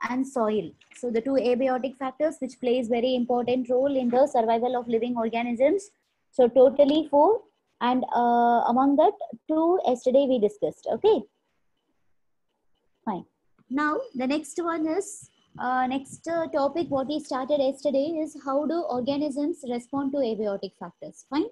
and soil. So the two abiotic factors which plays very important role in the survival of living organisms. So totally four, and among that two yesterday we discussed. Okay, fine. Now the next one is next topic what we started yesterday is how do organisms respond to abiotic factors. Fine.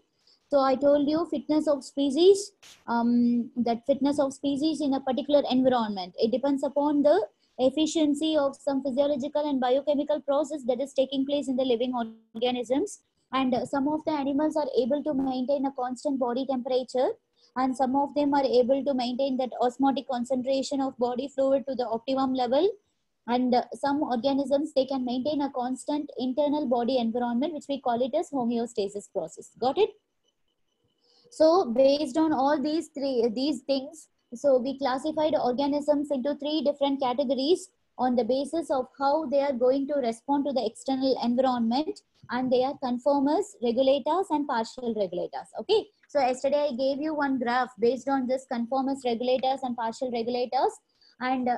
So I told you fitness of species, that fitness of species in a particular environment, it depends upon the efficiency of some physiological and biochemical process that is taking place in the living organisms. And some of the animals are able to maintain a constant body temperature, and some of them are able to maintain that osmotic concentration of body fluid to the optimum level. And some organisms, they can maintain a constant internal body environment, which we call it as homeostasis process. Got it? So based on all these things, so we classified organisms into three different categories on the basis of how they are going to respond to the external environment, and they are conformers, regulators, and partial regulators. Okay, so yesterday I gave you one graph based on this conformers, regulators, and partial regulators, and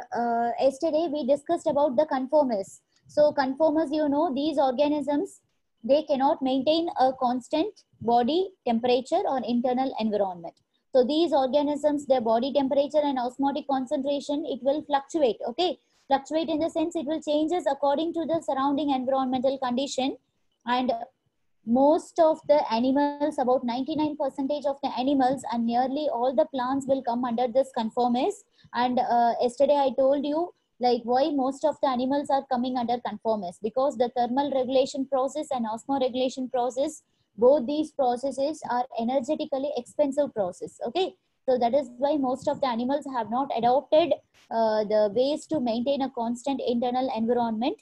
yesterday we discussed about the conformers. So conformers, you know, these organisms, they cannot maintain a constant body temperature or internal environment. So these organisms, their body temperature and osmotic concentration, it will fluctuate. Okay, fluctuate in the sense it will changes according to the surrounding environmental condition. And most of the animals, about 99% of the animals and nearly all the plants will come under this conformers. And yesterday I told you like why most of the animals are coming under conformers, because the thermal regulation process and osmoregulation process, both these processes are energetically expensive process. Okay, so that is why most of the animals have not adopted the ways to maintain a constant internal environment.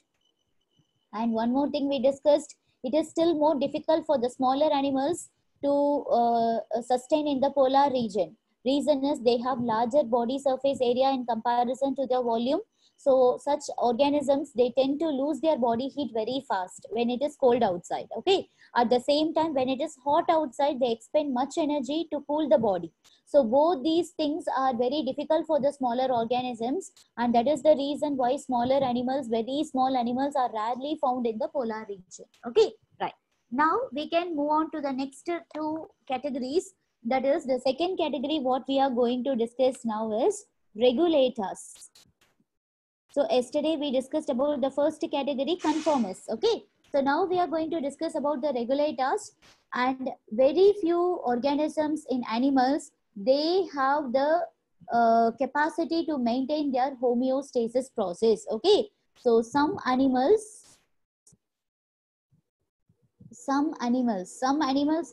And one more thing we discussed, it is still more difficult for the smaller animals to sustain in the polar region. Reason is they have larger body surface area in comparison to their volume. So such organisms, they tend to lose their body heat very fast when it is cold outside. Okay. At the same time, when it is hot outside, they expend much energy to cool the body. So both these things are very difficult for the smaller organisms, and that is the reason why smaller animals, very small animals, are rarely found in the polar region. Okay, right. Now we can move on to the next two categories. That is the second category. What we are going to discuss now is regulators. So yesterday we discussed about the first category, conformers. Okay, so now we are going to discuss about the regulators. And very few organisms in animals, they have the capacity to maintain their homeostasis process. Okay, so some animals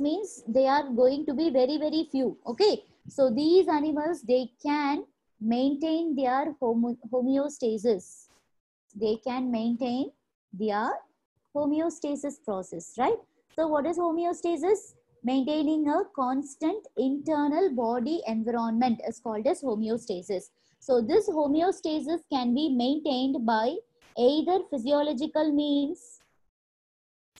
means they are going to be very, very few. Okay, so these animals, they can maintain their homeostasis. They can maintain their homeostasis process, right? So what is homeostasis? Maintaining a constant internal body environment is called as homeostasis. So this homeostasis can be maintained by either physiological means,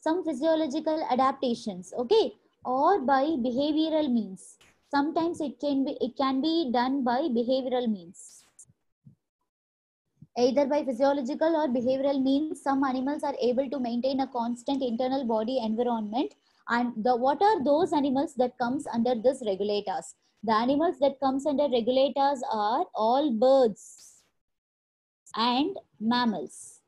some physiological adaptations, okay, or by behavioral means. Sometimes it can be done by behavioral means. Either by physiological or behavioral means, some animals are able to maintain a constant internal body environment. And what are those animals that comes under this regulators? The animals that comes under regulators are all birds and mammals.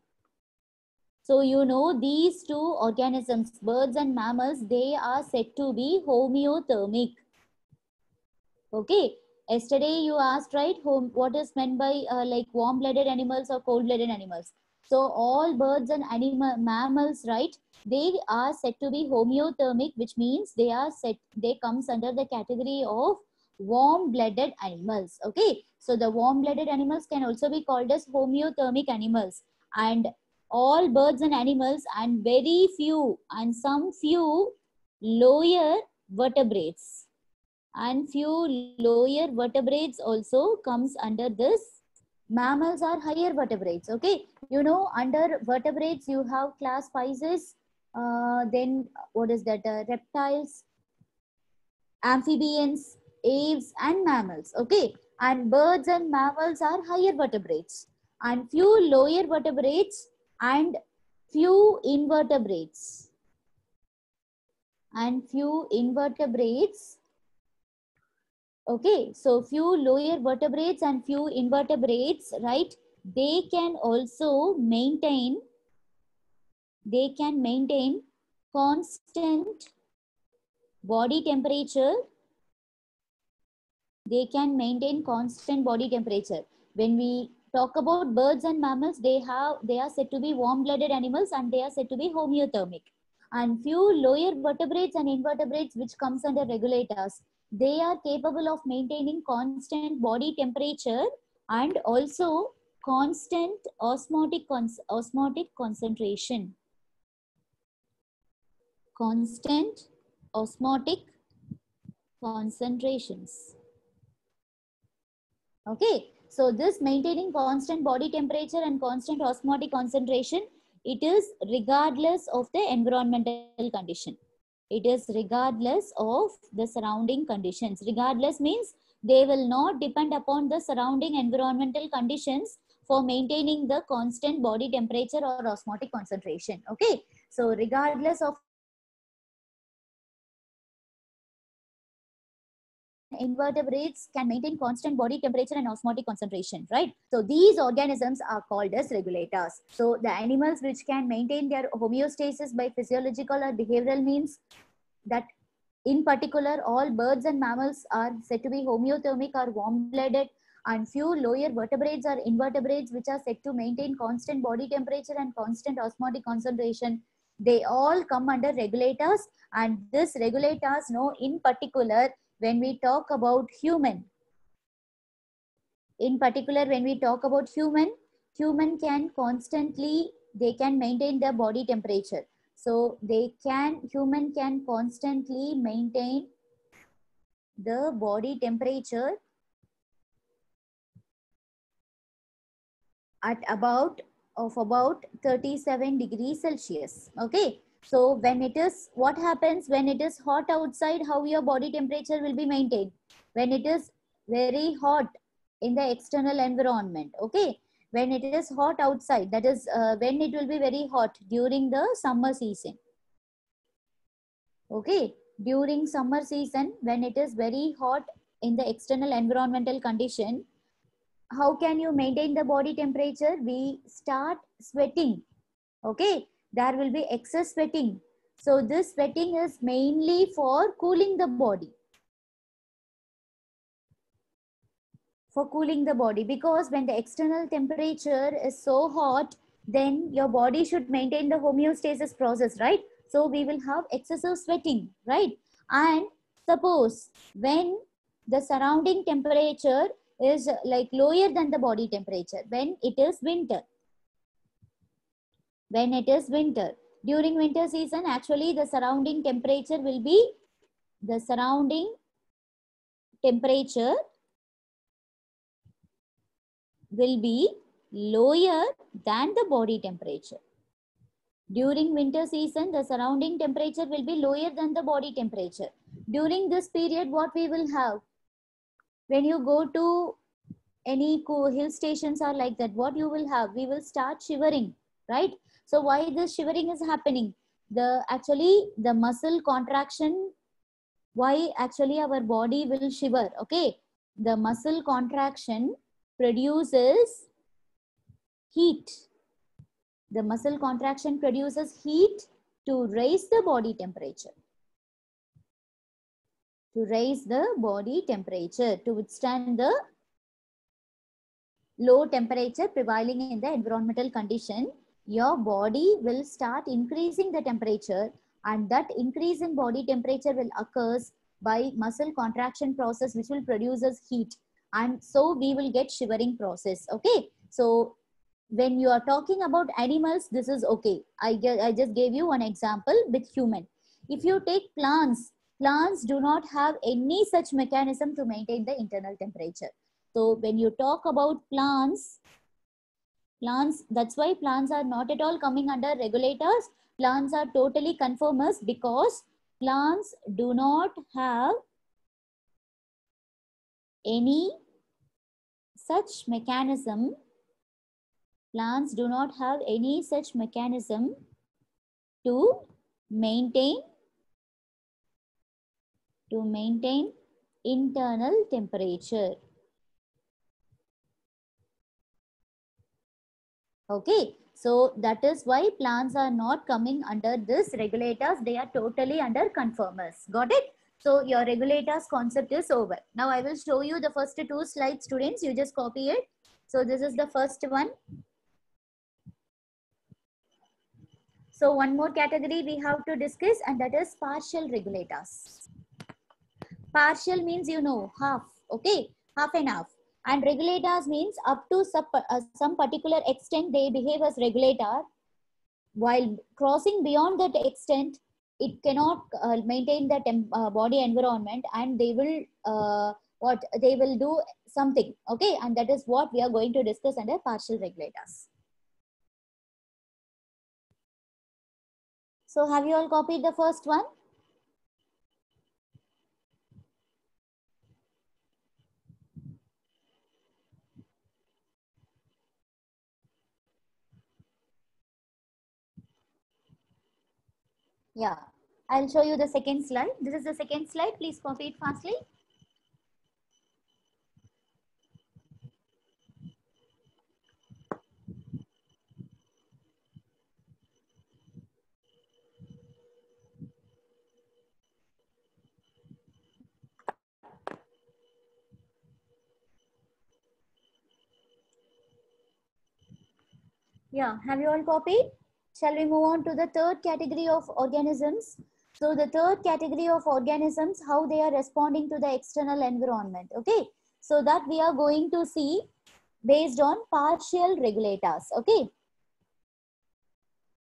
So you know these two organisms, birds and mammals, they are said to be homeothermic. Okay. Yesterday you asked, right, what is meant by like warm-blooded animals or cold-blooded animals. So all birds and mammals, right, they are said to be homeothermic, which means they comes under the category of warm-blooded animals. Okay. So the warm-blooded animals can also be called as homeothermic animals. And all birds and animals and very few and some few lower vertebrates and few lower vertebrates also comes under this. Mammals are higher vertebrates. Okay, you know, under vertebrates you have class Pisces, then what is that, reptiles, amphibians, aves, and mammals. Okay, and birds and mammals are higher vertebrates. and few lower vertebrates and few invertebrates. And few invertebrates. Okay, so few lower vertebrates and few invertebrates, right? They can also maintain, constant body temperature. They can maintain constant body temperature. When we talk about birds and mammals, they are said to be warm-blooded animals and they are said to be homeothermic. And few lower vertebrates and invertebrates, which comes under regulators, they are capable of maintaining constant body temperature and also constant osmotic concentration. Constant osmotic concentrations. Okay, so this maintaining constant body temperature and constant osmotic concentration, it is regardless of the environmental condition. It is regardless of the surrounding conditions. Regardless means they will not depend upon the surrounding environmental conditions for maintaining the constant body temperature or osmotic concentration. Okay, so regardless of invertebrates can maintain constant body temperature and osmotic concentration, right? So these organisms are called as regulators. So the animals which can maintain their homeostasis by physiological or behavioral means, that in particular all birds and mammals are said to be homeothermic or warm-blooded, and few lower vertebrates or invertebrates which are said to maintain constant body temperature and constant osmotic concentration. They all come under regulators, and this regulators know in particular when we talk about human. In particular, when we talk about human can constantly, they can maintain the body temperature. So human can constantly maintain the body temperature at about 37 degrees Celsius. Okay. So when it is, what happens when it is hot outside, how your body temperature will be maintained? When it is very hot in the external environment. Okay. When it is hot outside, that is when it will be very hot during the summer season. Okay. During summer season, when it is very hot in the external environmental condition, how can you maintain the body temperature? We start sweating. Okay, there will be excess sweating. So this sweating is mainly for cooling the body. For cooling the body, because when the external temperature is so hot, then your body should maintain the homeostasis process, right? So we will have excessive sweating, right? And suppose when the surrounding temperature is like lower than the body temperature, when it is winter. When it is winter, during winter season, actually the surrounding temperature will be, the surrounding temperature will be lower than the body temperature. During winter season, the surrounding temperature will be lower than the body temperature. During this period, what we will have? When you go to any hill stations are like that, what you will have? We will start shivering, right? So why this shivering is happening? Actually the muscle contraction, why actually our body will shiver? Okay, the muscle contraction produces heat. The muscle contraction produces heat to raise the body temperature. To raise the body temperature, to withstand the low temperature prevailing in the environmental condition, your body will start increasing the temperature, and that increase in body temperature will occur by muscle contraction process, which will produce heat, and so we will get shivering process. Okay, so when you are talking about animals, this is okay. I just gave you one example with human. If you take plants do not have any such mechanism to maintain the internal temperature. So when you talk about plants, that's why plants are not at all coming under regulators. Plants are totally conformers, because plants do not have any such mechanism Plants do not have any such mechanism to maintain internal temperature. Okay, so that is why plants are not coming under this regulators. They are totally under conformers. Got it? So your regulators concept is over. Now I will show you the first two slides, students. You just copy it. So this is the first one. So one more category we have to discuss, and that is partial regulators. Partial means, you know, half. Okay, half and half. And regulators means up to some particular extent they behave as regulator. While crossing beyond that extent, it cannot maintain the body environment, and they will they will do something. Okay, and that is what we are going to discuss under partial regulators. So have you all copied the first one? Yeah, I'll show you the second slide. This is the second slide. Please copy it fastly. Yeah, have you all copied? Shall we move on to the third category of organisms? So the third category of organisms, how they are responding to the external environment. Okay, so that we are going to see based on partial regulators. Okay.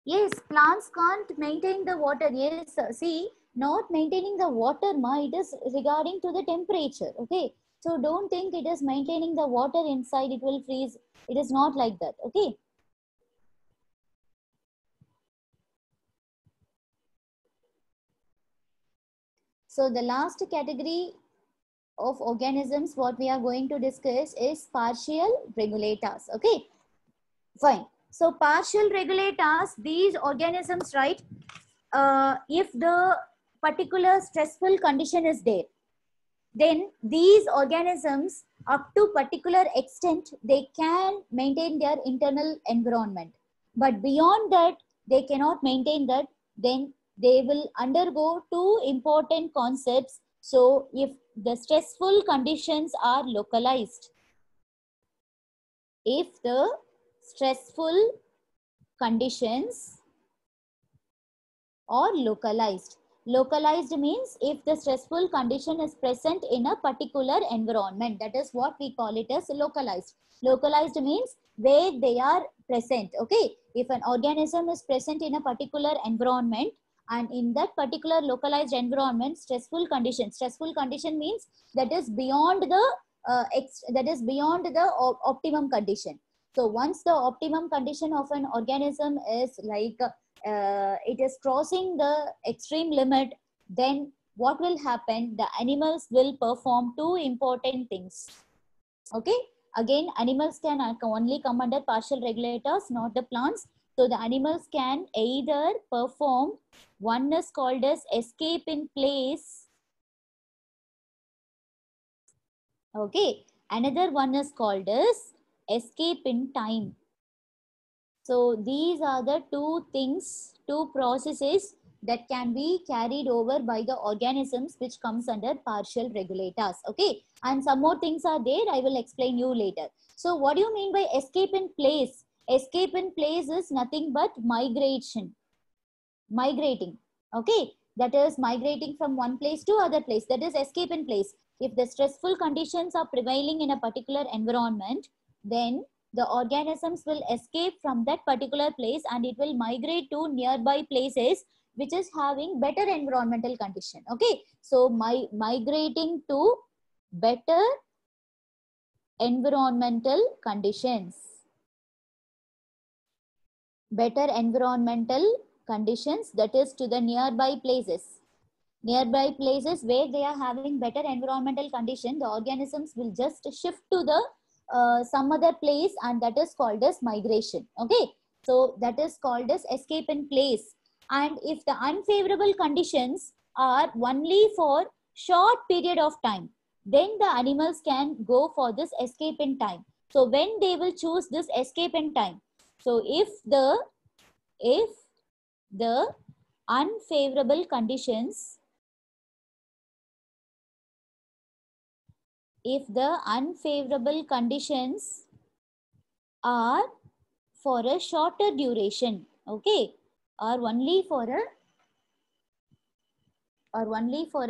Yes, plants can't maintain the water. Yes, see, not maintaining the water, it is regarding to the temperature. Okay, so don't think it is maintaining the water inside, it will freeze. It is not like that. Okay. So the last category of organisms what we are going to discuss is partial regulators. Okay, fine. So partial regulators, these organisms, right? If the particular stressful condition is there, then these organisms up to particular extent they can maintain their internal environment, but beyond that they cannot maintain that. Then they will undergo two important concepts. So if the stressful conditions are localized, if the stressful conditions or localized. Localized means if the stressful condition is present in a particular environment, that is what we call it as localized. Localized means where they are present. Okay, if an organism is present in a particular environment, and in that particular localized environment, stressful condition means that is beyond the optimum condition. So once the optimum condition of an organism is like it is crossing the extreme limit, then what will happen? The animals will perform two important things. Okay, again, animals can only come under partial regulators, not the plants. So the animals can either perform, one is called as escape in place. Okay, another one is called as escape in time. So these are the two things, two processes that can be carried over by the organisms which comes under partial regulators. Okay, and some more things are there, I will explain you later. So what do you mean by escape in place? Escape in place is nothing but migrating. Okay, that is migrating from one place to other place. That is escape in place. If the stressful conditions are prevailing in a particular environment, then the organisms will escape from that particular place and it will migrate to nearby places which is having better environmental condition. Okay, so migrating to better environmental conditions. Better environmental conditions, that is to the nearby places. Nearby places where they are having better environmental condition, the organisms will just shift to the some other place, and that is called as migration. Okay, so that is called as escape in place. And if the unfavorable conditions are only for short period of time, then the animals can go for this escape in time. So when they will choose this escape in time, so if the unfavorable conditions, if the unfavorable conditions are for a shorter duration, okay, or only for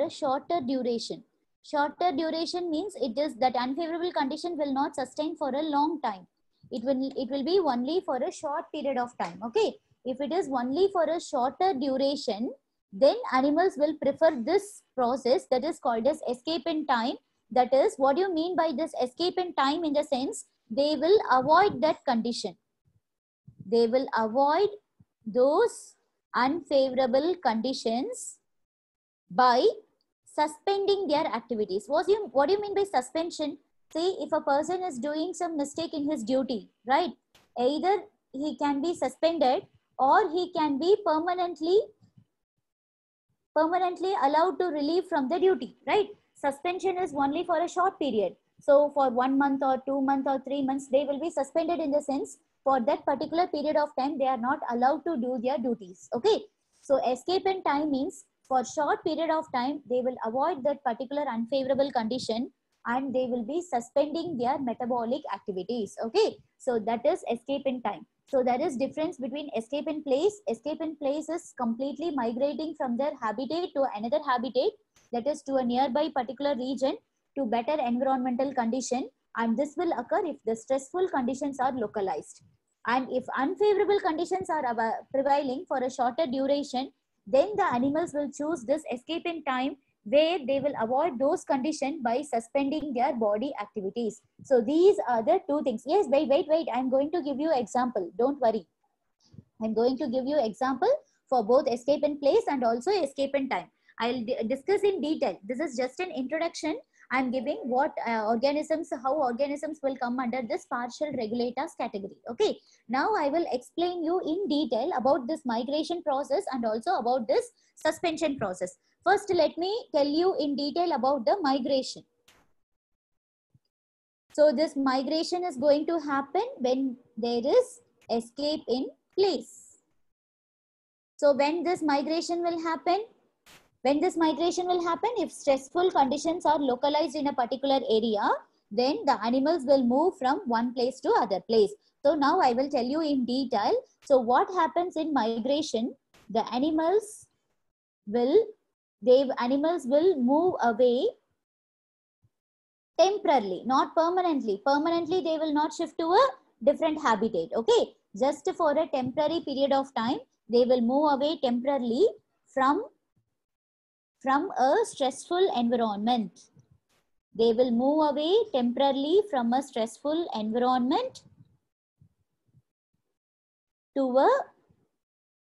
a shorter duration. Shorter duration means it is that unfavorable condition will not sustain for a long time. It will be only for a short period of time. Okay, if it is only for a shorter duration, then animals will prefer this process, that is called as escape in time. That is, what do you mean by this escape in time? In the sense, they will avoid that condition. They will avoid those unfavorable conditions by suspending their activities. What do you mean by suspension? See, if a person is doing some mistake in his duty, right? Either he can be suspended or he can be permanently allowed to relieve from the duty, right? Suspension is only for a short period. So for 1 month or 2 months or 3 months, they will be suspended, in the sense for that particular period of time, they are not allowed to do their duties. Okay. So escape in time means for short period of time, they will avoid that particular unfavorable condition and they will be suspending their metabolic activities. Okay. So that is escape in time. So there is difference between escape in place. Escape in place is completely migrating from their habitat to another habitat, that is to a nearby particular region, to better environmental condition, and this will occur if the stressful conditions are localized. And if unfavorable conditions are prevailing for a shorter duration, then the animals will choose this escape in time, where they will avoid those conditions by suspending their body activities. So these are the two things. Yes, wait. I'm going to give you example. Don't worry. I'm going to give you example for both escape in place and also escape in time. I'll discuss in detail. This is just an introduction. I'm giving what how organisms will come under this partial regulators category. Okay. Now I will explain you in detail about this migration process and also about this suspension process. First, let me tell you in detail about the migration. So this migration is going to happen when there is escape in place. So when this migration will happen? When this migration will happen, if stressful conditions are localized in a particular area, then the animals will move from one place to other place. So now I will tell you in detail. So what happens in migration? The animals will move away temporarily, not permanently. Permanently, they will not shift to a different habitat. Okay, just for a temporary period of time, they will move away temporarily from a stressful environment. They will move away temporarily from a stressful environment to a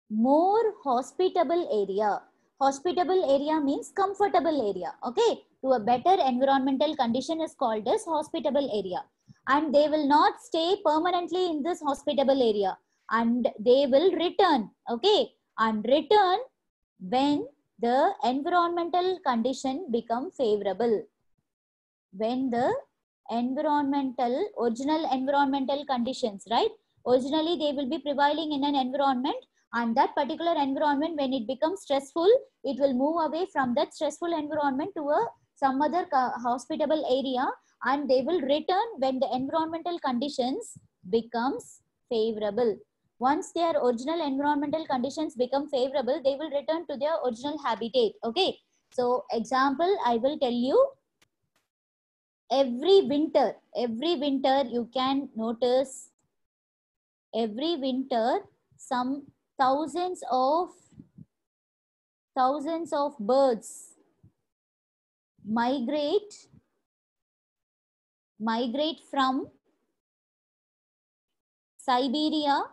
more hospitable area. Hospitable area means comfortable area. Okay, to a better environmental condition is called as hospitable area. And they will not stay permanently in this hospitable area, and they will return. Okay, and return when the environmental condition become favorable. When the original environmental conditions, right? Originally they will be prevailing in an environment, and that particular environment, when it becomes stressful, it will move away from that stressful environment to some other hospitable area, and they will return when the environmental conditions becomes favorable. Once their original environmental conditions become favorable, they will return to their original habitat. Okay, so example I will tell you. Every winter you can notice, every winter some thousands of birds migrate from Siberia.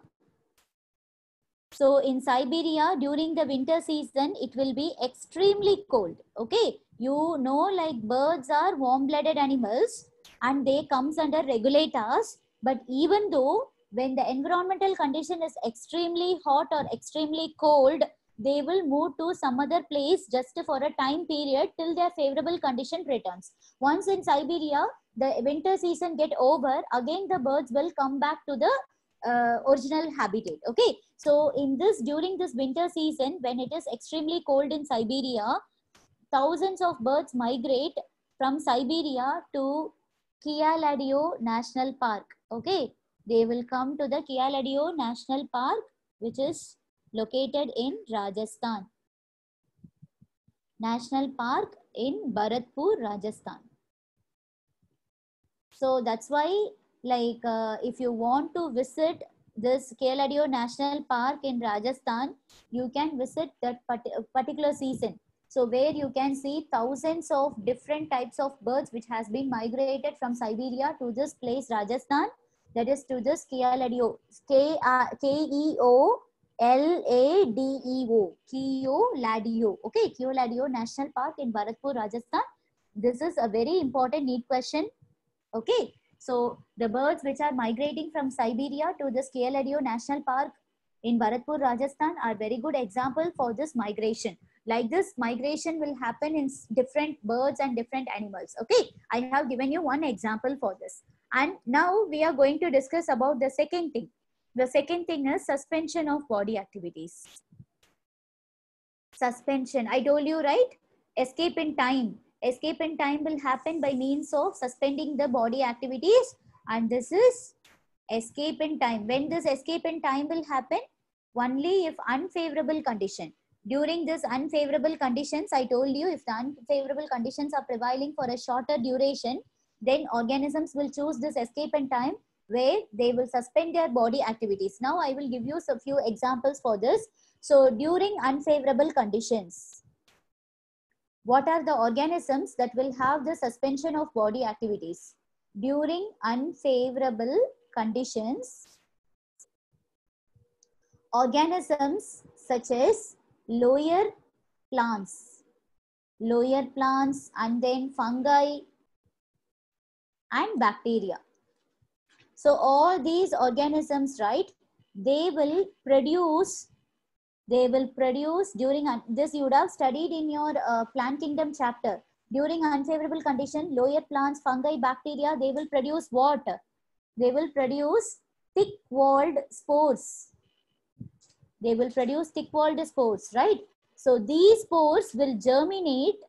So in Siberia, during the winter season, it will be extremely cold. Okay, you know, like birds are warm-blooded animals. and they comes under regulators. But even though when the environmental condition is extremely hot or extremely cold, they will move to some other place just for a time period till their favorable condition returns. Once in Siberia, the winter season get over, again the birds will come back to the original habitat. Okay, so in this, during this winter season, when it is extremely cold in Siberia, thousands of birds migrate from Siberia to Kialadio National Park. Okay, they will come to the Kialadio National Park, which is located in Rajasthan. National Park in Bharatpur, Rajasthan. So that's why, like, if you want to visit this Kialadio National Park in Rajasthan, you can visit that particular season. So where you can see thousands of different types of birds which has been migrated from Siberia to this place, Rajasthan, that is to this Kialadio, Keoladeo, Keoladio. Okay, Keoladio National Park in Bharatpur, Rajasthan. This is a very important NEET question. Okay, so the birds which are migrating from Siberia to this Keoladio National Park in Bharatpur, Rajasthan are very good example for this migration. Like this migration will happen in different birds and different animals. Okay, I have given you one example for this. And now we are going to discuss about the second thing. The second thing is suspension of body activities. Suspension, I told you, right? Escape in time. Escape in time will happen by means of suspending the body activities, and this is escape in time. When this escape in time will happen? Only if unfavorable condition. During this unfavorable conditions, I told you, if the unfavorable conditions are prevailing for a shorter duration, then organisms will choose this escape in time where they will suspend their body activities. Now I will give you a few examples for this. So during unfavorable conditions, what are the organisms that will have the suspension of body activities? During unfavorable conditions, organisms such as lower plants, and then fungi and bacteria. So all these organisms, right, they will produce during this, you would have studied in your plant kingdom chapter. During unfavorable condition, lower plants, fungi, bacteria, they will produce what? They will produce thick-walled spores. They will produce thick-walled spores, right? So these spores will germinate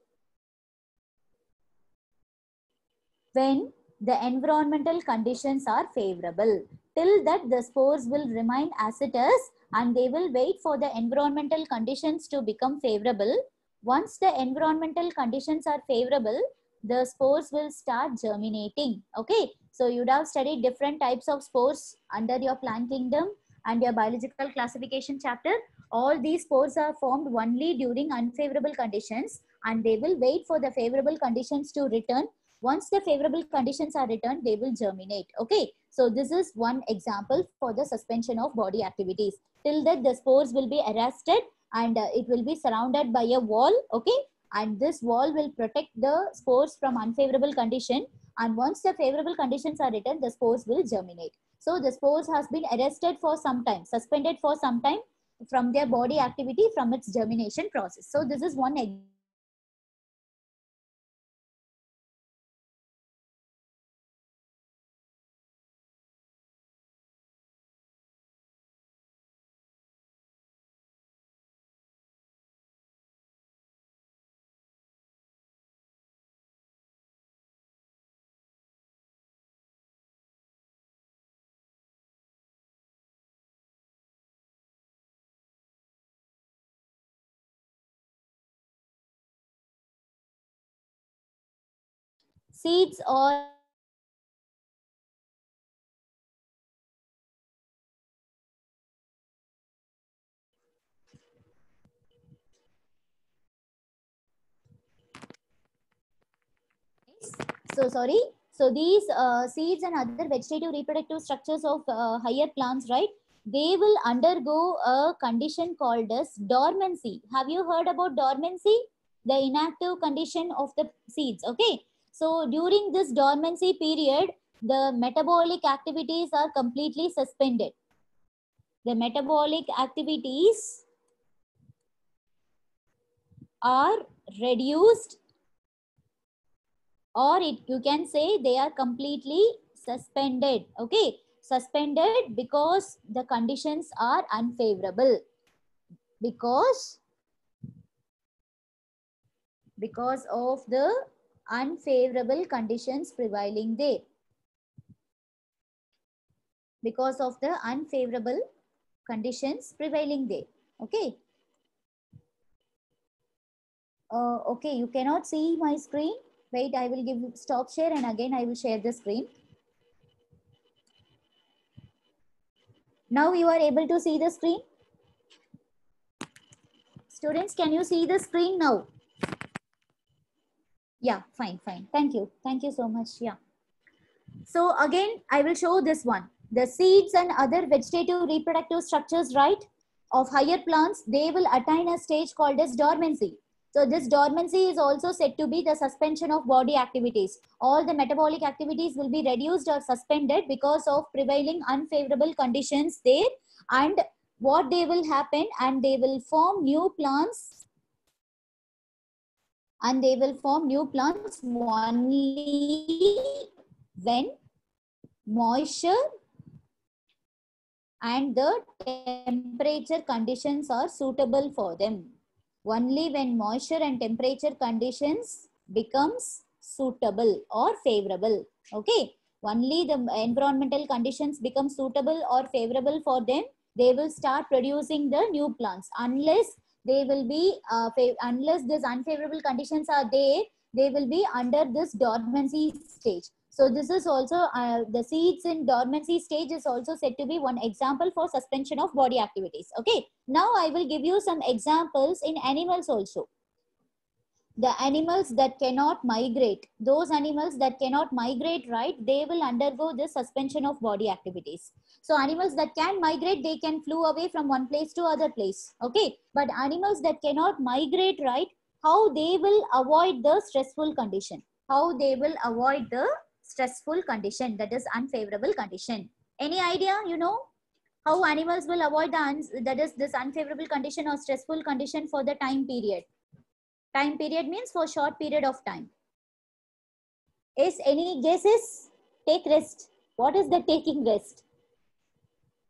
when the environmental conditions are favorable. Till that, the spores will remain as it is, and they will wait for the environmental conditions to become favorable. Once the environmental conditions are favorable, the spores will start germinating. Okay, so you'd have studied different types of spores under your plant kingdom and your biological classification chapter. All these spores are formed only during unfavorable conditions, and they will wait for the favorable conditions to return. Once the favorable conditions are returned, they will germinate. Okay, so this is one example for the suspension of body activities. Till that, the spores will be arrested, and it will be surrounded by a wall. Okay, and this wall will protect the spores from unfavorable condition, and once the favorable conditions are returned, the spores will germinate. So the spores has been arrested for some time, suspended for some time from their body activity, from its germination process. So this is one example. Seeds or so sorry. So these seeds and other vegetative reproductive structures of higher plants, right? They will undergo a condition called as dormancy. Have you heard about dormancy? The inactive condition of the seeds. Okay. So during this dormancy period, the metabolic activities are completely suspended. The metabolic activities are reduced, or you can say they are completely suspended. Okay, suspended because the conditions are unfavorable, because of the unfavorable conditions prevailing there, because of the unfavorable conditions prevailing there. Okay. Okay, you cannot see my screen. Wait, I will give stop share and again I will share the screen. Now you are able to see the screen. Students, can you see the screen now? Yeah, fine. Thank you. Thank you so much. Yeah. So again, I will show this one. The seeds and other vegetative reproductive structures, right, of higher plants, they will attain a stage called as dormancy. So this dormancy is also said to be the suspension of body activities. All the metabolic activities will be reduced or suspended because of prevailing unfavorable conditions there. And what they will happen, and they will form new plants, and they will form new plants only when moisture and the temperature conditions are suitable for them. Only when moisture and temperature conditions becomes suitable or favorable. Okay. Only the environmental conditions become suitable or favorable for them, they will start producing the new plants. Unless they will be, unless these unfavorable conditions are there, they will be under this dormancy stage. So this is also, the seeds in dormancy stage is also said to be one example for suspension of body activities. Okay. Now I will give you some examples in animals also. The animals that cannot migrate, those animals that cannot migrate, right, they will undergo this suspension of body activities. So animals that can migrate, they can flew away from one place to other place. Okay. But animals that cannot migrate, right, how they will avoid the stressful condition? How they will avoid the stressful condition, that is unfavorable condition? Any idea? You know how animals will avoid that is this unfavorable condition or stressful condition for the time period? Time period means for short period of time. Is any guesses? Take rest. What is the taking rest?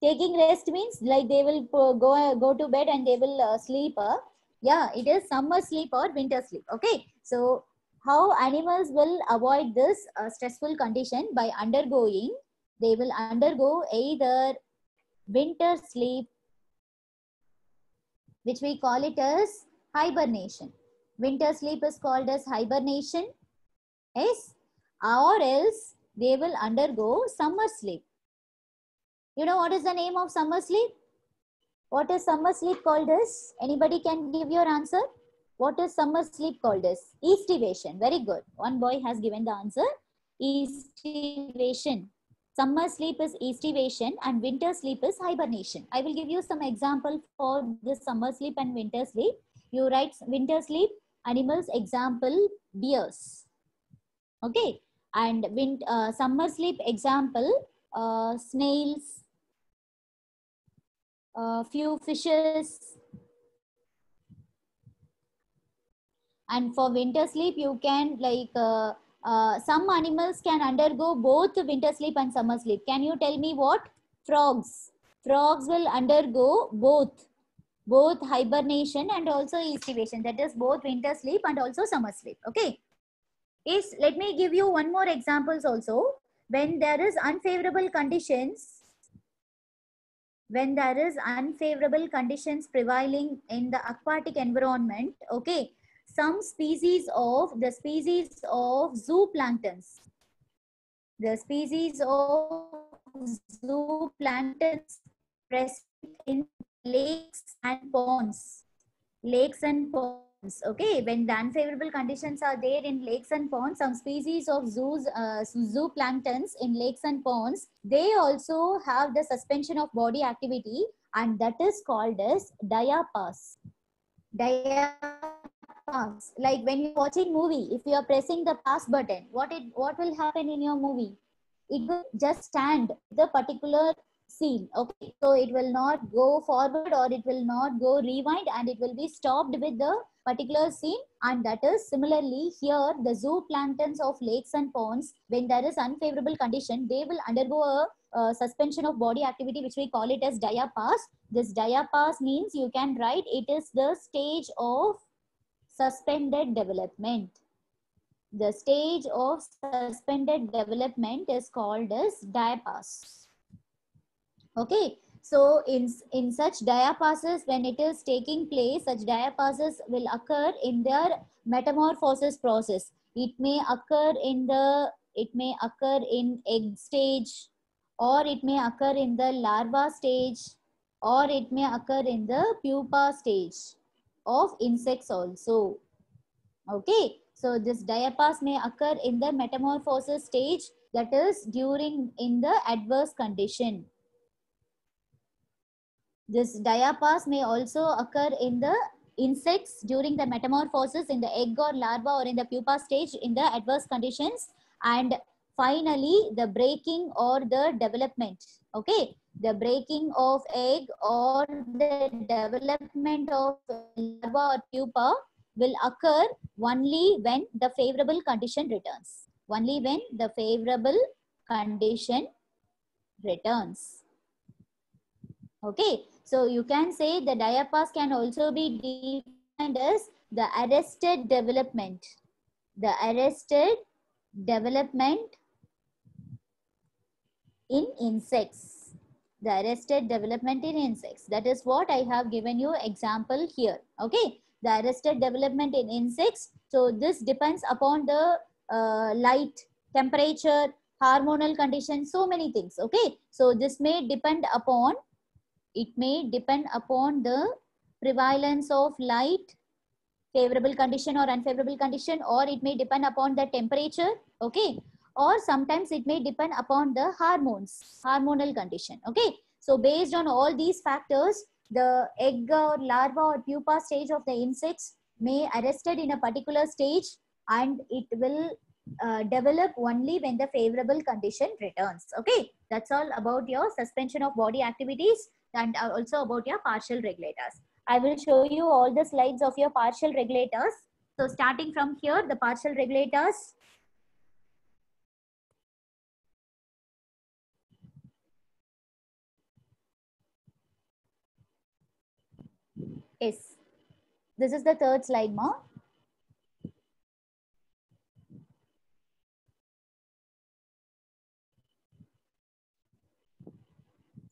Taking rest means like they will go to bed and they will sleep. Yeah, it is summer sleep or winter sleep. Okay. So how animals will avoid this stressful condition? By undergoing, they will undergo either winter sleep, which we call it as hibernation. Winter sleep is called as hibernation. Yes. Or else they will undergo summer sleep. You know what is the name of summer sleep? What is summer sleep called as? Anybody can give your answer? What is summer sleep called as? Estivation. Very good. One boy has given the answer. Estivation. Summer sleep is estivation and winter sleep is hibernation. I will give you some example for this summer sleep and winter sleep. You write winter sleep, animals, example, bears. Okay. And summer sleep example, snails, few fishes. And for winter sleep, you can like some animals can undergo both winter sleep and summer sleep. Can you tell me what? Frogs. Frogs will undergo both hibernation and also estivation. That is both winter sleep and also summer sleep. Okay. Let me give you one more examples also. When there is unfavorable conditions, when there is unfavorable conditions prevailing in the aquatic environment, okay, some species of zooplanktons, the species of zooplanktons present in lakes and ponds. Okay, when the unfavorable conditions are there in lakes and ponds, some species of zooplanktons in lakes and ponds, they also have the suspension of body activity, and that is called as diapause. Diapause pass. Like when you're watching movie, if you are pressing the pass button, what will happen in your movie? It will just stand the particular scene. Okay, so it will not go forward or it will not go rewind, and it will be stopped with the particular scene. And that is similarly here, the zooplanktons of lakes and ponds, when there is unfavorable condition, they will undergo a suspension of body activity, which we call it as diapause. This diapause means, you can write, it is the stage of suspended development. The stage of suspended development is called as diapause. Okay, so in such diapauses, when it is taking place, such diapauses will occur in their metamorphosis process. It may occur in egg stage, or it may occur in the larva stage, or it may occur in the pupa stage of insects also. Okay, so this diapause may occur in the metamorphosis stage, that is during in the adverse condition. This diapause may also occur in the insects during the metamorphosis in the egg or larva, or in the pupa stage in the adverse conditions. And finally, the breaking or the development. Okay, the breaking of egg or the development of larva or pupa will occur only when the favorable condition returns. Only when the favorable condition returns. Okay, so you can say the diapause can also be defined as the arrested development. The arrested development in insects. The arrested development in insects. That is what I have given you example here. Okay, the arrested development in insects. So this depends upon the light, temperature, hormonal conditions, so many things. Okay, so this may depend upon, it may depend upon the prevalence of light, favorable condition or unfavorable condition, or it may depend upon the temperature. Okay, or sometimes it may depend upon the hormones, hormonal condition. Okay, so based on all these factors, the egg or larva or pupa stage of the insects may arrested in a particular stage, and it will develop only when the favorable condition returns. Okay, that's all about your suspension of body activities, and also about your partial regulators. I will show you all the slides of your partial regulators. So starting from here, the partial regulators. Yes, this is the third slide, Ma.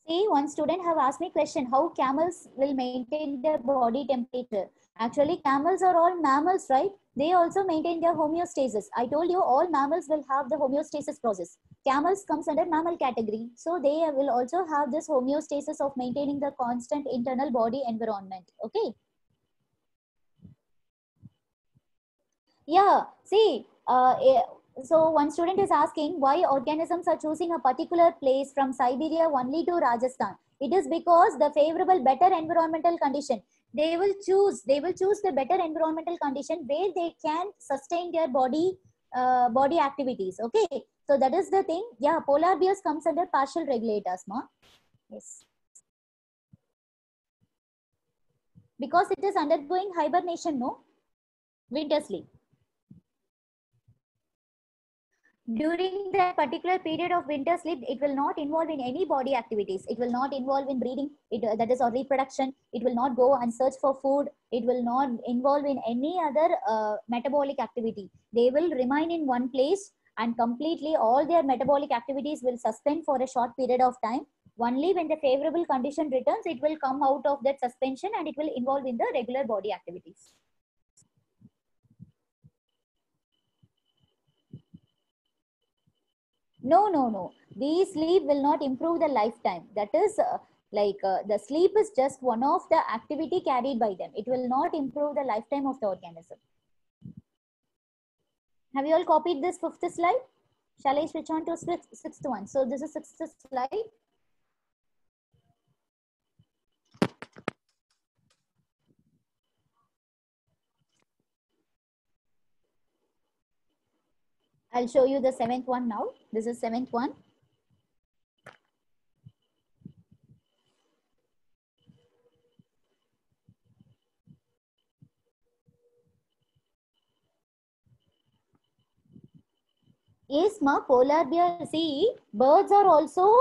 See, one student have asked me question, how camels will maintain their body temperature. Actually, camels are all mammals, right? They also maintain their homeostasis. I told you all mammals will have the homeostasis process. Camels comes under mammal category. So they will also have this homeostasis of maintaining the constant internal body environment. Okay. Yeah, see, so one student is asking why organisms are choosing a particular place from Siberia only to Rajasthan. It is because the favorable, better environmental condition. They will choose the better environmental condition where they can sustain their body activities. Okay, so that is the thing. Yeah, polar bears comes under partial regulators, ma. Yes, because it is undergoing hibernation, no, winter sleep. During that particular period of winter sleep, it will not involve in any body activities. It will not involve in breeding, that is, or reproduction. It will not go and search for food. It will not involve in any other metabolic activity. They will remain in one place, and completely all their metabolic activities will suspend for a short period of time. Only when the favorable condition returns, it will come out of that suspension, and it will involve in the regular body activities. No. These sleep will not improve the lifetime. That is the sleep is just one of the activity carried by them. It will not improve the lifetime of the organism. Have you all copied this fifth slide? Shall I switch on to sixth one? So this is sixth slide. I'll show you the seventh one now. This is seventh one. Yes, ma, polar bear. See, birds are also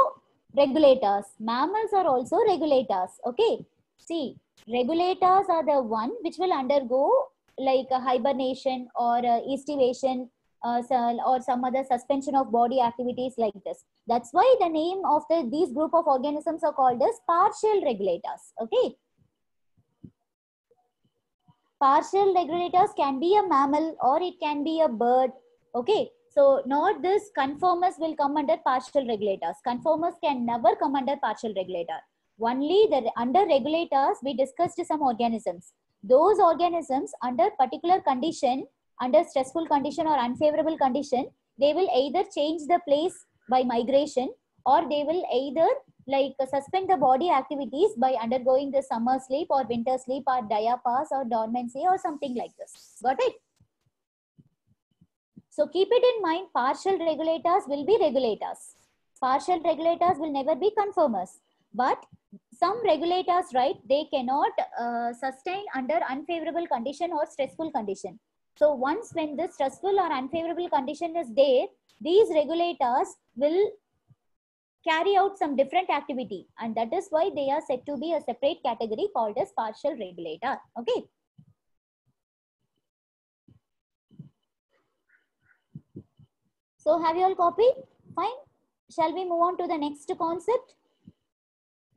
regulators. Mammals are also regulators. Okay. See, regulators are the one which will undergo like a hibernation or estivation or some other suspension of body activities like this. That's why the name of these group of organisms are called as partial regulators. Okay. Partial regulators can be a mammal or it can be a bird. Okay. So not this conformers will come under partial regulators. Conformers can never come under partial regulator. Only the under regulators we discussed some organisms. Those organisms under particular condition, under stressful condition or unfavorable condition, they will either change the place by migration or they will either like suspend the body activities by undergoing the summer sleep or winter sleep or diapause or dormancy or something like this. Got it? So keep it in mind, partial regulators will be regulators. Partial regulators will never be conformers. But some regulators, right, they cannot sustain under unfavorable condition or stressful condition. So once when this stressful or unfavorable condition is there, these regulators will carry out some different activity, and that is why they are said to be a separate category called as partial regulator. Okay. So have you all copied? Fine. Shall we move on to the next concept?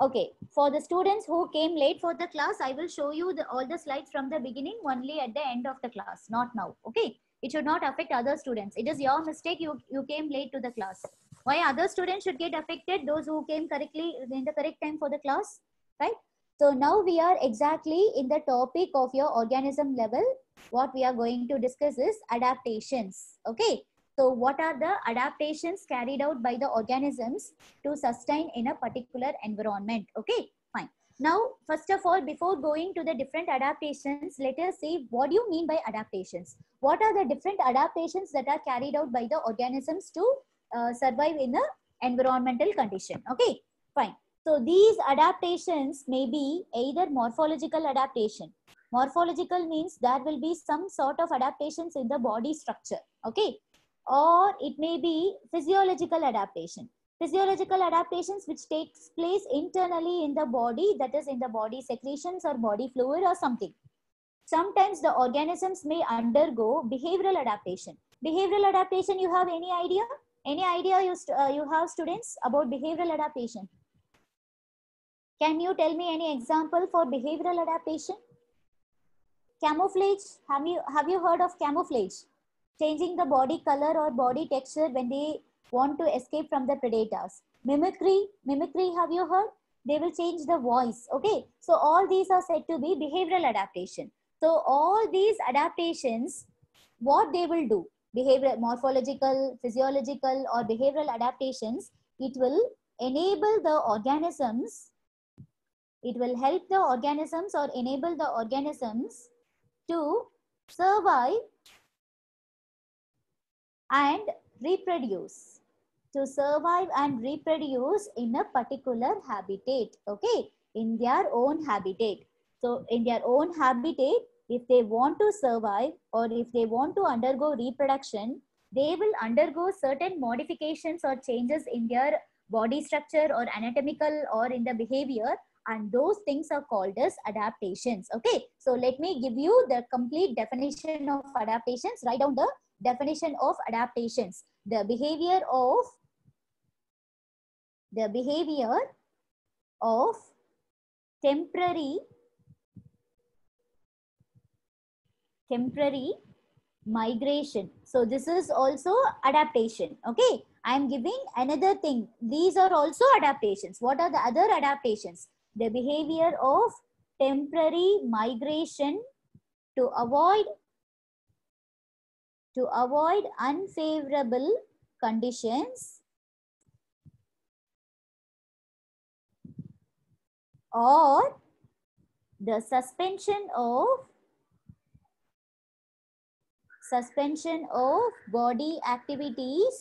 Okay. For the students who came late for the class, I will show you all the slides from the beginning only at the end of the class, not now. Okay. It should not affect other students. It is your mistake. You came late to the class. Why other students should get affected? Those who came correctly in the correct time for the class, right? So now we are exactly in the topic of your organism level. What we are going to discuss is adaptations. Okay. So what are the adaptations carried out by the organisms to sustain in a particular environment? Okay, fine. Now, first of all, before going to the different adaptations, let us see what do you mean by adaptations. What are the different adaptations that are carried out by the organisms to survive in a environmental condition? Okay, fine. So these adaptations may be either morphological adaptation. Morphological means there will be some sort of adaptations in the body structure. Okay, or it may be physiological adaptation. Physiological adaptations which takes place internally in the body, that is in the body secretions or body fluid or something. Sometimes the organisms may undergo behavioral adaptation. Behavioral adaptation, you have any idea? Any idea you have, students, about behavioral adaptation? Can you tell me any example for behavioral adaptation? Camouflage, have you heard of camouflage? Changing the body color or body texture when they want to escape from the predators. Mimicry, have you heard? They will change the voice. Okay, so all these are said to be behavioral adaptation. So all these adaptations, what they will do, behavioral, morphological, physiological or behavioral adaptations, it will enable the organisms, it will help the organisms or enable the organisms to survive and reproduce, to survive and reproduce in a particular habitat. Okay, in their own habitat. So in their own habitat, if they want to survive or if they want to undergo reproduction, they will undergo certain modifications or changes in their body structure or anatomical or in the behavior, and those things are called as adaptations. Okay, so let me give you the complete definition of adaptations. Write down the definition of adaptations. The behavior of temporary migration. So this is also adaptation. Okay, I am giving another thing. These are also adaptations. What are the other adaptations? The behavior of temporary migration to avoid unfavorable conditions or the suspension of suspension of body activities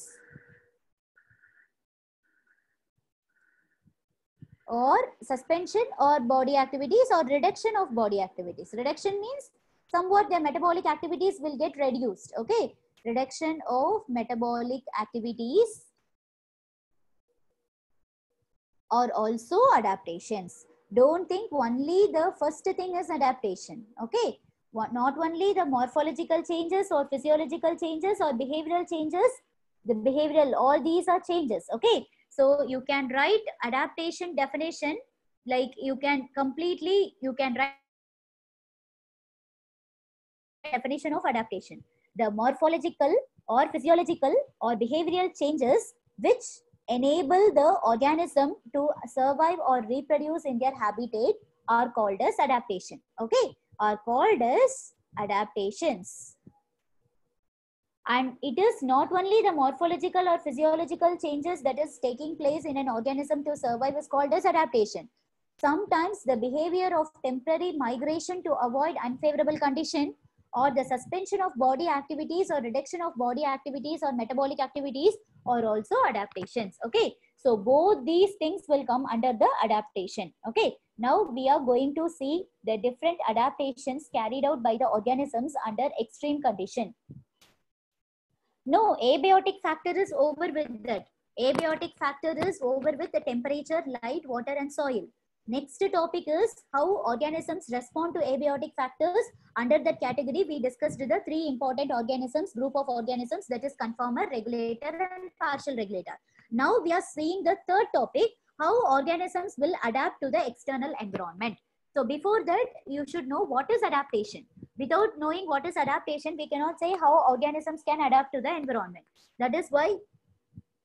or suspension or body activities or reduction of body activities. Reduction means somewhat their metabolic activities will get reduced. Okay, reduction of metabolic activities or also adaptations. Don't think only the first thing is adaptation. Okay, not only the morphological changes or physiological changes or behavioral changes, the behavioral, all these are changes. Okay, so you can write adaptation definition, like you can write definition of adaptation: the morphological or physiological or behavioral changes which enable the organism to survive or reproduce in their habitat are called as adaptation. Okay, are called as adaptations. And it is not only the morphological or physiological changes that is taking place in an organism to survive is called as adaptation. Sometimes the behavior of temporary migration to avoid unfavorable condition or the suspension of body activities or reduction of body activities or metabolic activities are also adaptations. Okay, so both these things will come under the adaptation. Okay, now we are going to see the different adaptations carried out by the organisms under extreme condition. No, abiotic factor is over with that. Abiotic factor is over with the temperature, light, water and soil. Next topic is how organisms respond to abiotic factors. Under that category, we discussed the three important organisms, group of organisms, that is conformer, regulator and partial regulator. Now we are seeing the third topic, how organisms will adapt to the external environment. So before that, you should know what is adaptation. Without knowing what is adaptation, we cannot say how organisms can adapt to the environment. That is why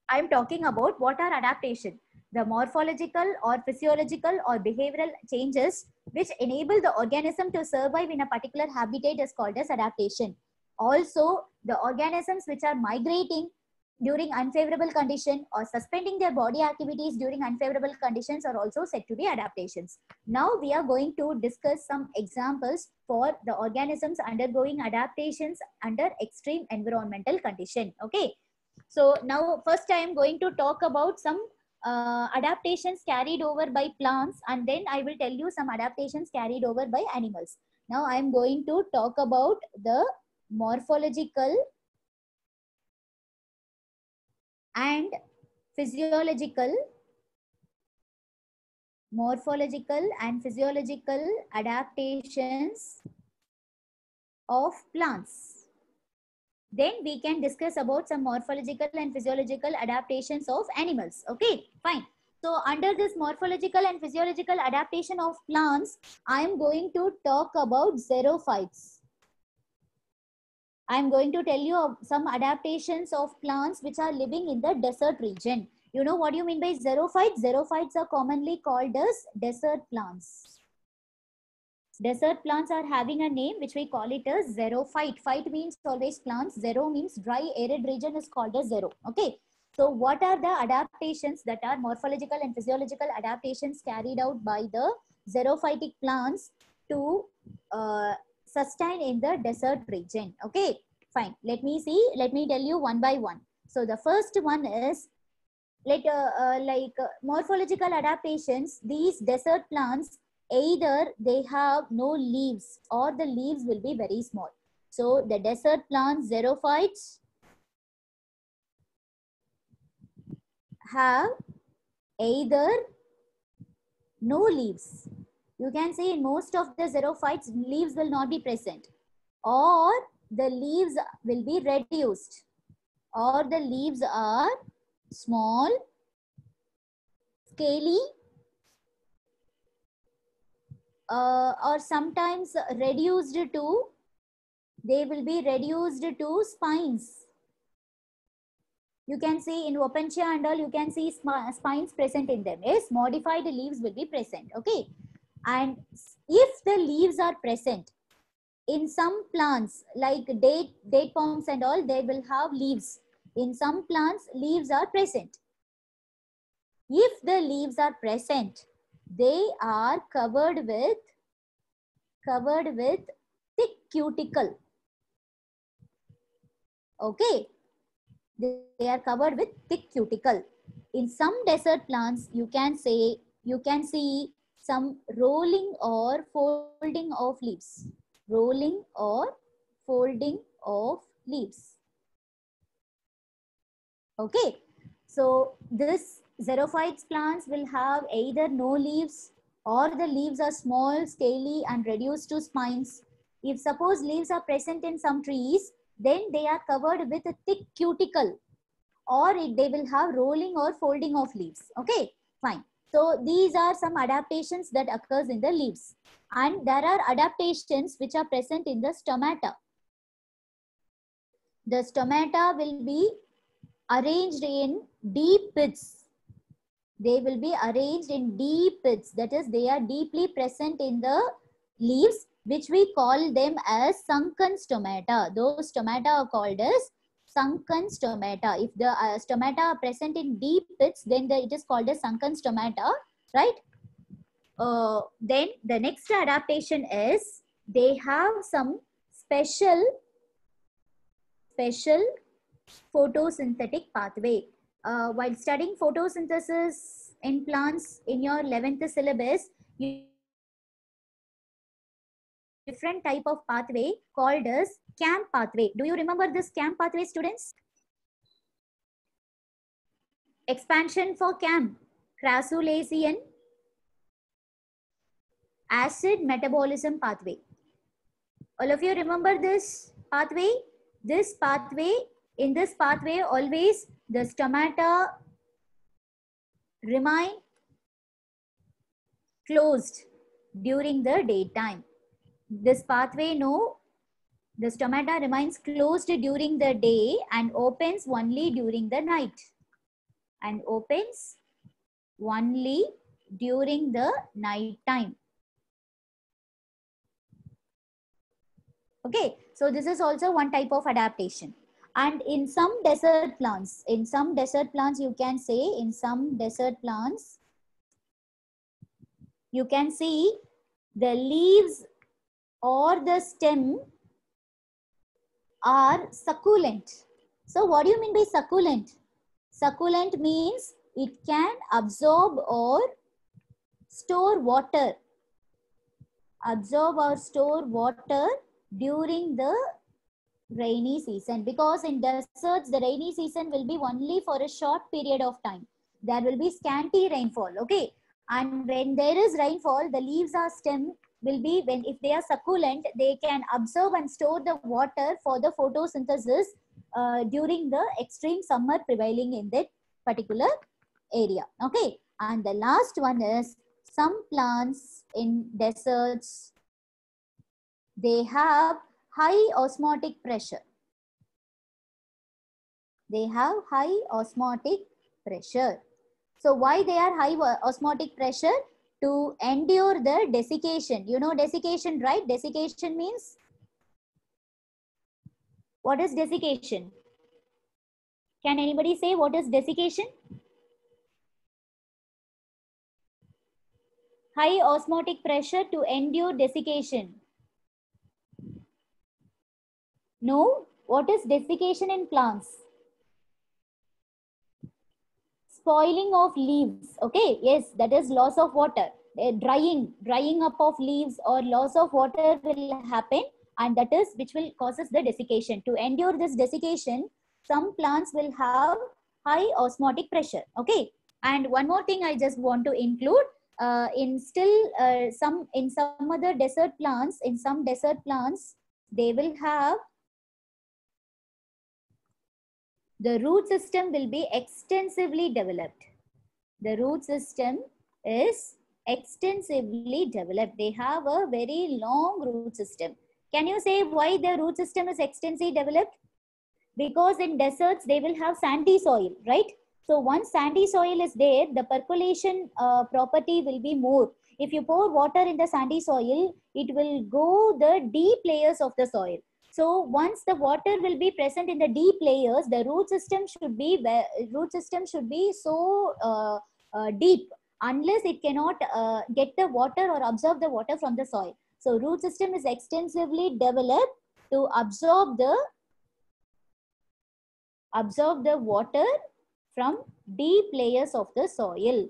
I am talking about what are adaptation. The morphological or physiological or behavioral changes which enable the organism to survive in a particular habitat is called as adaptation. Also, the organisms which are migrating during unfavorable condition or suspending their body activities during unfavorable conditions are also said to be adaptations. Now we are going to discuss some examples for the organisms undergoing adaptations under extreme environmental condition. Okay, so now first I am going to talk about some adaptations carried over by plants, and then I will tell you some adaptations carried over by animals. Now I am going to talk about the morphological and physiological adaptations of plants. Then we can discuss about some morphological and physiological adaptations of animals. Okay, fine. So under this morphological and physiological adaptation of plants, I am going to talk about xerophytes. I am going to tell you some adaptations of plants which are living in the desert region. You know what you mean by xerophytes? Xerophytes are commonly called as desert plants. Desert plants are having a name which we call it as xerophyte. Phyte means always plants. Xero means dry arid region is called as xero. Okay. So what are the adaptations that are morphological and physiological adaptations carried out by the xerophytic plants to sustain in the desert region? Okay, fine. Let me tell you one by one. So the first one is morphological adaptations. These desert plants, either they have no leaves or the leaves will be very small. So the desert plants, xerophytes, have either no leaves. You can see in most of the xerophytes, leaves will not be present, or the leaves will be reduced, or the leaves are small, scaly, or sometimes reduced to, they will be reduced to spines. You can see in Opuntia and all, you can see spines present in them. Yes, modified leaves will be present. Okay, and if the leaves are present in some plants like date palms and all, they will have leaves. In some plants, leaves are present. If the leaves are present, they are covered with thick cuticle. Okay, they are covered with thick cuticle. In some desert plants, you can see some rolling or folding of leaves. Rolling or folding of leaves. Okay, so this xerophytes plants will have either no leaves or the leaves are small, scaly and reduced to spines. If suppose leaves are present in some trees, then they are covered with a thick cuticle, or they will have rolling or folding of leaves. Okay, fine. So these are some adaptations that occurs in the leaves. And there are adaptations which are present in the stomata. The stomata will be arranged in deep pits. They will be arranged in deep pits. That is, they are deeply present in the leaves, which we call them as sunken stomata. Those stomata are called as sunken stomata. If the stomata are present in deep pits, then it is called as sunken stomata, right? Then the next adaptation is they have some special photosynthetic pathway. While studying photosynthesis in plants in your 11th syllabus, you different type of pathway called as CAM pathway. Do you remember this CAM pathway, students? Expansion for CAM, crassulacean acid metabolism pathway. All of you remember this pathway? In this pathway, always the stomata remain closed during the daytime. This pathway, the stomata remains closed during the day and opens only during the night. And opens only during the night time. Okay, so this is also one type of adaptation. And in some desert plants, you can say, in some desert plants, you can see the leaves or the stem are succulent. So what do you mean by succulent? Succulent means it can absorb or store water. Absorb or store water during the rainy season, because in deserts the rainy season will be only for a short period of time. There will be scanty rainfall. Okay, and when there is rainfall, the leaves or stem will be, if they are succulent, they can absorb and store the water for the photosynthesis during the extreme summer prevailing in that particular area. Okay, and the last one is some plants in deserts, they have high osmotic pressure. They have high osmotic pressure. So why they are high osmotic pressure? To endure the desiccation. You know desiccation, right? Desiccation means, what is desiccation? Can anybody say what is desiccation? High osmotic pressure to endure desiccation. No? What is desiccation in plants? Spoiling of leaves. Okay, yes, that is loss of water. Drying up of leaves or loss of water will happen, and that is which will causes the desiccation. To endure this desiccation, some plants will have high osmotic pressure. Okay, and one more thing I just want to include, in some other desert plants, they will have the root system will be extensively developed. The root system is extensively developed. They have a very long root system. Can you say why the root system is extensively developed? Because in deserts, they will have sandy soil, right? So once sandy soil is there, the percolation property will be more. If you pour water in the sandy soil, it will go the deep layers of the soil. So once the water will be present in the deep layers, the root system should be so deep, unless it cannot get the water or absorb the water from the soil. So root system is extensively developed to absorb the absorb the water from deep layers of the soil.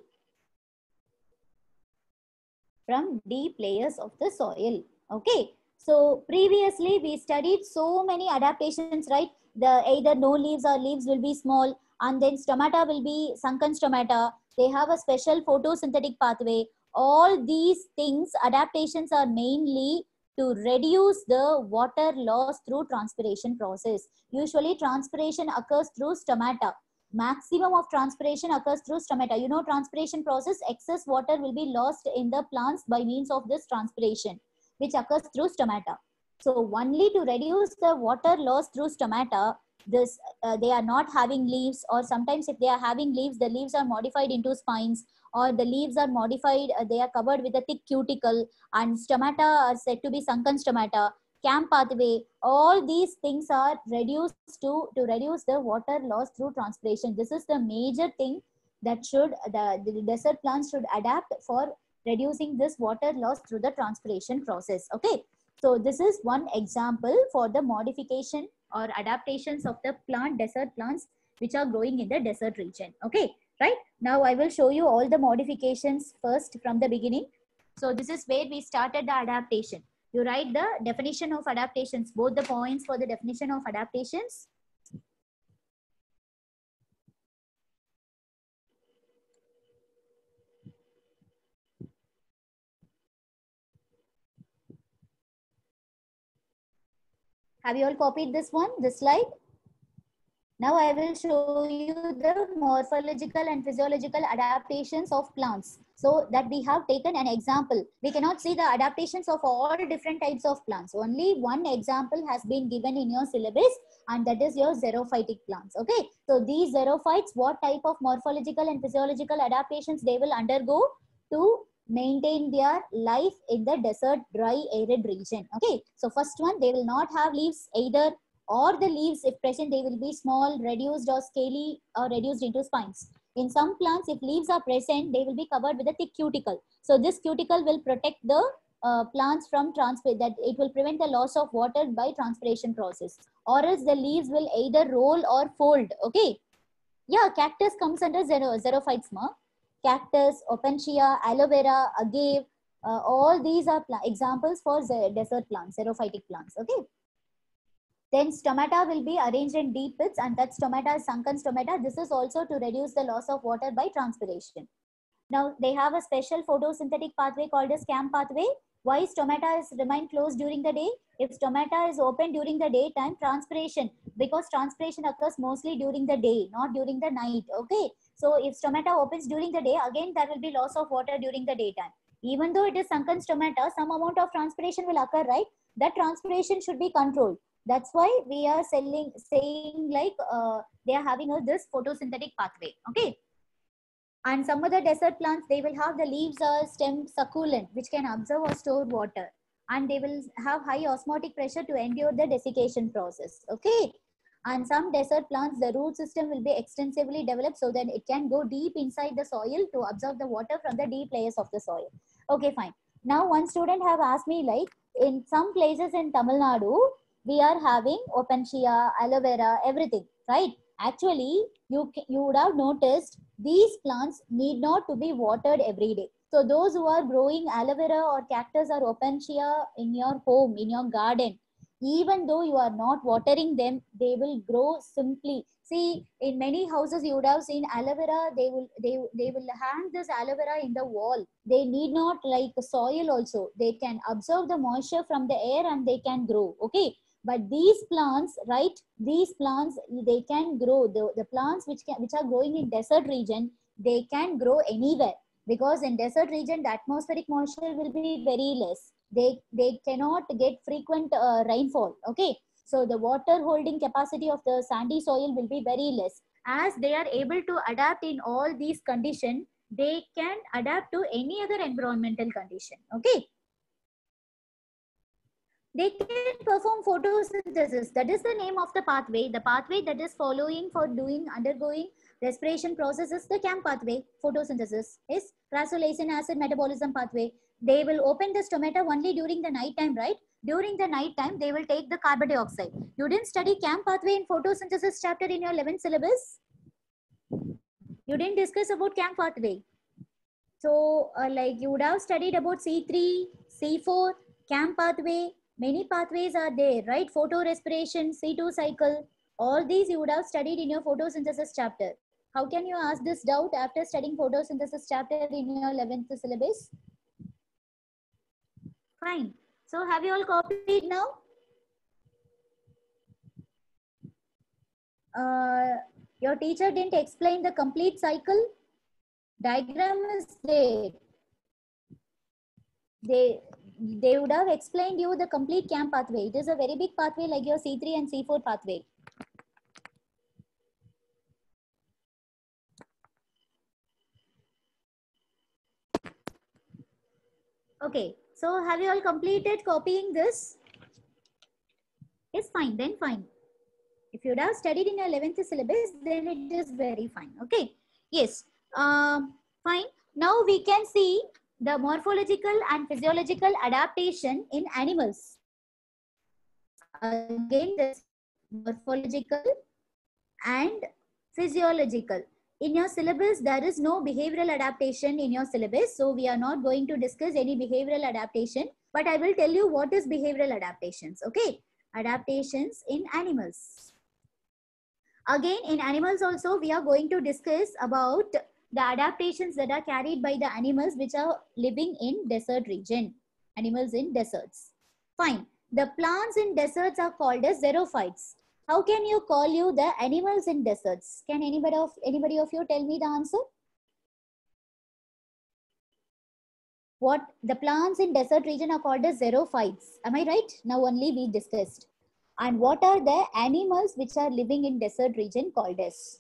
From deep layers of the soil. Okay. So previously we studied so many adaptations, right? The either no leaves or leaves will be small, and then stomata will be sunken stomata. They have a special photosynthetic pathway. All these things, adaptations are mainly to reduce the water loss through transpiration process. Usually transpiration occurs through stomata. Maximum of transpiration occurs through stomata. You know, transpiration process, excess water will be lost in the plants by means of this transpiration, which occurs through stomata. So only to reduce the water loss through stomata, this they are not having leaves, or sometimes if they are having leaves, the leaves are modified into spines, or the leaves are modified, they are covered with a thick cuticle, and stomata are said to be sunken stomata. CAM pathway, all these things are reduced to reduce the water loss through transpiration. This is the major thing that the desert plants should adapt for reducing this water loss through the transpiration process. Okay, so this is one example for the modification or adaptations of the desert plants which are growing in the desert region. Okay, right? Now I will show you all the modifications first from the beginning. So this is where we started the adaptation. You write the definition of adaptations, both the points for the definition of adaptations. Have you all copied this one, this slide? Now I will show you the morphological and physiological adaptations of plants. So that we have taken an example. We cannot see the adaptations of all different types of plants. Only one example has been given in your syllabus, and that is your xerophytic plants. Okay. So these xerophytes, what type of morphological and physiological adaptations they will undergo to maintain their life in the desert, dry, arid region. Okay. So first one, they will not have leaves either, or the leaves, if present, they will be small, reduced or scaly, or reduced into spines. In some plants, if leaves are present, they will be covered with a thick cuticle. So this cuticle will protect the plants from that it will prevent the loss of water by transpiration process, or else the leaves will either roll or fold. Okay. Yeah, cactus comes under xerophytes. Cactus, opentia, aloe vera, agave, all these are examples for desert plants, xerophytic plants. Okay. Then stomata will be arranged in deep pits, and that stomata is sunken stomata. This is also to reduce the loss of water by transpiration. Now they have a special photosynthetic pathway called as CAM pathway. Why stomata is remain closed during the day? If stomata is open during the daytime, transpiration, because transpiration occurs mostly during the day, not during the night. Okay. So if stomata opens during the day, again there will be loss of water during the daytime. Even though it is sunken stomata, some amount of transpiration will occur, right? That transpiration should be controlled. That's why we are saying like they are having this photosynthetic pathway. Okay. And some other desert plants, they will have the leaves or stem succulent, which can absorb or store water. And they will have high osmotic pressure to endure the desiccation process. Okay. And some desert plants, the root system will be extensively developed so that it can go deep inside the soil to absorb the water from the deep layers of the soil. Okay, fine. Now, one student have asked me, like, in some places in Tamil Nadu, we are having opentia, aloe vera, everything, right? Actually, you would have noticed these plants need not to be watered every day. So those who are growing aloe vera or cactus or opentia in your home, in your garden, even though you are not watering them, they will grow simply. See, in many houses you would have seen aloe vera, they will hang this aloe vera in the wall. They need not like soil also. They can absorb the moisture from the air and they can grow. Okay. But these plants, right, these plants, they can grow. The plants which are growing in desert region, they can grow anywhere, because in desert region the atmospheric moisture will be very less. They cannot get frequent rainfall. Okay. So the water holding capacity of the sandy soil will be very less. As they are able to adapt in all these conditions, they can adapt to any other environmental condition. Okay. They can perform photosynthesis. That is the name of the pathway. The pathway that is following for undergoing respiration process is the CAM pathway. Photosynthesis is crassulacean acid metabolism pathway. They will open the stomata only during the night time, right? During the night time, they will take the carbon dioxide. You didn't study CAM pathway in photosynthesis chapter in your 11th syllabus? You didn't discuss about CAM pathway. So like you would have studied about C3, C4, CAM pathway. Many pathways are there, right? Photorespiration, C2 cycle. All these you would have studied in your photosynthesis chapter. How can you ask this doubt after studying photosynthesis chapter in your 11th syllabus? Fine. So have you all copied now? Your teacher didn't explain the complete cycle. Diagram is there. They would have explained you the complete CAM pathway. It is a very big pathway like your C3 and C4 pathway. Okay, so have you all completed copying this? Yes, fine, then fine. If you would have studied in your 11th syllabus, then it is very fine. Okay, yes, fine. Now we can see the morphological and physiological adaptation in animals. Again, this morphological and physiological. In your syllabus, there is no behavioral adaptation in your syllabus. So we are not going to discuss any behavioral adaptation, but I will tell you what is behavioral adaptations. Okay, adaptations in animals. Again, in animals also, we are going to discuss about the adaptations that are carried by the animals which are living in desert region. Animals in deserts. Fine. The plants in deserts are called as xerophytes. How can you call you the animals in deserts? Can anybody of you tell me the answer? What the plants in desert region are called as xerophytes. Am I right? Now only we discussed. And what are the animals which are living in desert region called as?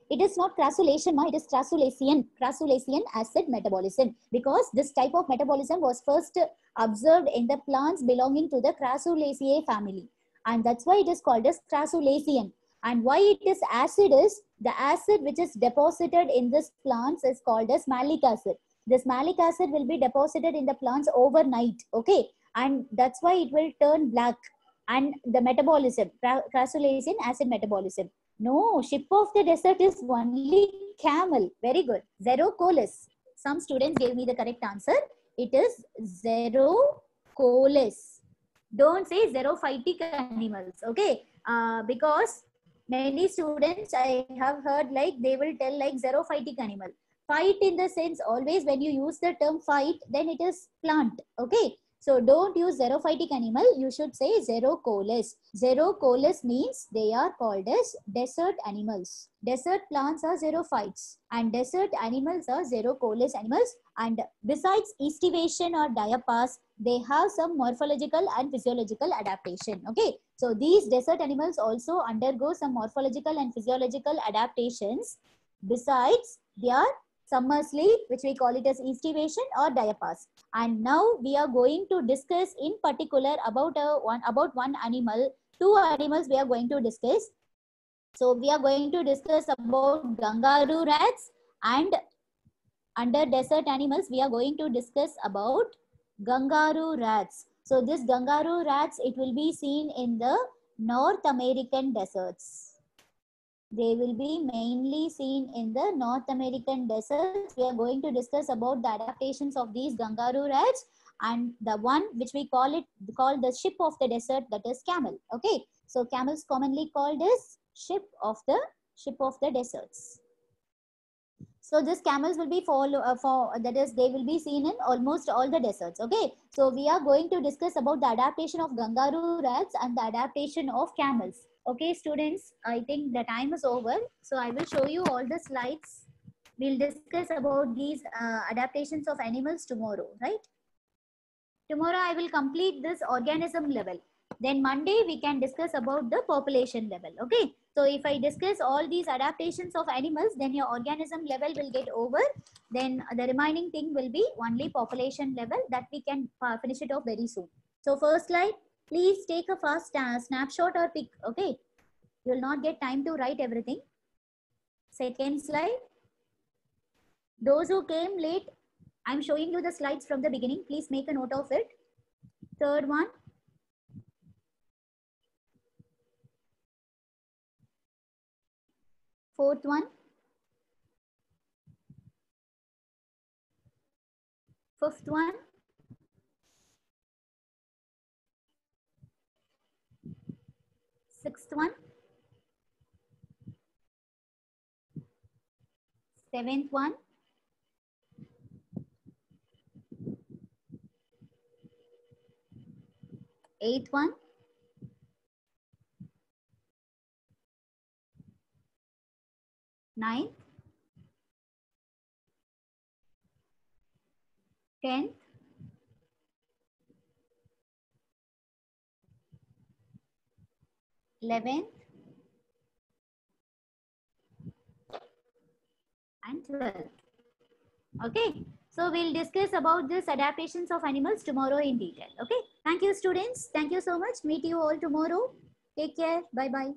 It is not crassulacean, it is crassulacean acid metabolism, because this type of metabolism was first observed in the plants belonging to the Crassulaceae family, and that's why it is called as crassulacean. And why it is acid is the acid which is deposited in this plants is called as malic acid. This malic acid will be deposited in the plants overnight, okay, and that's why it will turn black. And the metabolism, crassulacean acid metabolism. No, ship of the desert is only camel. Very good. Xerocolis. Some students gave me the correct answer. It is xerocolis. Don't say xerophytic animals, okay? Because many students I have heard like they will tell like xerophytic animal. Fight in the sense always when you use the term fight, then it is plant, okay? So don't use xerophytic animal. You should say xerocolis. Xerocolis means they are called as desert animals. Desert plants are xerophytes and desert animals are xerocolis animals. And besides estivation or diapause, they have some morphological and physiological adaptation. Okay. So these desert animals also undergo some morphological and physiological adaptations. Besides their summer sleep, which we call it as estivation or diapause. And now we are going to discuss in particular about one animal, two animals we are going to discuss. So we are going to discuss about kangaroo rats, and under desert animals we are going to discuss about kangaroo rats. So this kangaroo rats, it will be seen in the North American deserts. They will be mainly seen in the North American deserts. We are going to discuss about the adaptations of these kangaroo rats, and the one which we call the ship of the desert, that is camel. Okay, so camels commonly called as ship of the deserts. So these camels will be they will be seen in almost all the deserts. Okay, so we are going to discuss about the adaptation of kangaroo rats and the adaptation of camels. Okay, students, I think the time is over. So I will show you all the slides. We'll discuss about these adaptations of animals tomorrow, right? Tomorrow I will complete this organism level. Then Monday we can discuss about the population level. Okay. So if I discuss all these adaptations of animals, then your organism level will get over. Then the remaining thing will be only population level, that we can finish it off very soon. So first slide, please take a fast snapshot or pic. Okay. You will not get time to write everything. Second slide. Those who came late, I'm showing you the slides from the beginning. Please make a note of it. Third one. Fourth one. Fifth one. Sixth one. Seventh one. Eighth one. Ninth. 10th. 11th. And 12th. Okay. So we'll discuss about this adaptations of animals tomorrow in detail. Okay. Thank you, students. Thank you so much. Meet you all tomorrow. Take care. Bye-bye.